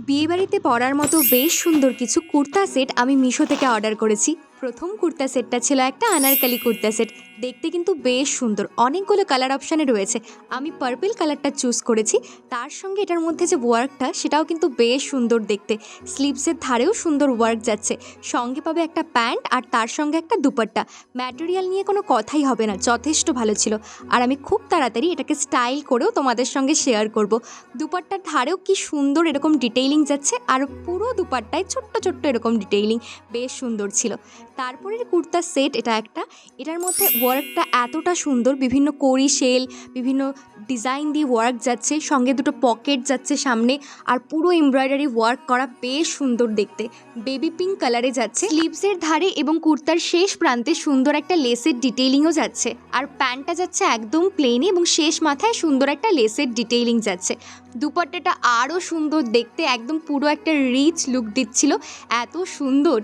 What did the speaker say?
বিয়েবাড়িতে পরার মতো বেশ সুন্দর কিছু কুর্তা সেট আমি মিশো থেকে অর্ডার করেছি। প্রথম কুর্তা সেটটা ছিল একটা আনারকালি কুর্তা সেট। দেখতে কিন্তু বেশ সুন্দর, অনেকগুলো কালার অপশানে রয়েছে। আমি পার্পল কালারটা চুজ করেছি। তার সঙ্গে এটার মধ্যে যে ওয়ার্কটা সেটাও কিন্তু বেশ সুন্দর দেখতে। স্লিভসের ধারেও সুন্দর ওয়ার্ক যাচ্ছে। সঙ্গে পাবে একটা প্যান্ট আর তার সঙ্গে একটা দুপাট্টা। ম্যাটেরিয়াল নিয়ে কোনো কথাই হবে না, যথেষ্ট ভালো ছিল। আর আমি খুব তাড়াতাড়ি এটাকে স্টাইল করেও তোমাদের সঙ্গে শেয়ার করব। দুপাট্টার ধারেও কি সুন্দর এরকম ডিটেইলিং যাচ্ছে, আর পুরো দুপাট্টায় ছোট্ট ছোট্ট এরকম ডিটেইলিং, বেশ সুন্দর ছিল। তারপরের কুর্তা সেট এটা একটা। এটার মধ্যে ওয়ার্কটা এতটা সুন্দর, বিভিন্ন কড়ি শেল, বিভিন্ন ডিজাইন দিয়ে ওয়ার্ক যাচ্ছে, সঙ্গে দুটো পকেট যাচ্ছে সামনে, আর পুরো এমব্রয়ডারি ওয়ার্ক করা, বেশ সুন্দর দেখতে। বেবি পিঙ্ক কালারে যাচ্ছে। স্লিভসের ধারে এবং কুর্তার শেষ প্রান্তে সুন্দর একটা লেসের ডিটেইলিংও যাচ্ছে। আর প্যান্টটা যাচ্ছে একদম প্লেনে এবং শেষ মাথায় সুন্দর একটা লেসের ডিটেইলিং যাচ্ছে। দুপাট্টাটা আরও সুন্দর দেখতে, একদম পুরো একটা রিচ লুক দিচ্ছিল, এত সুন্দর।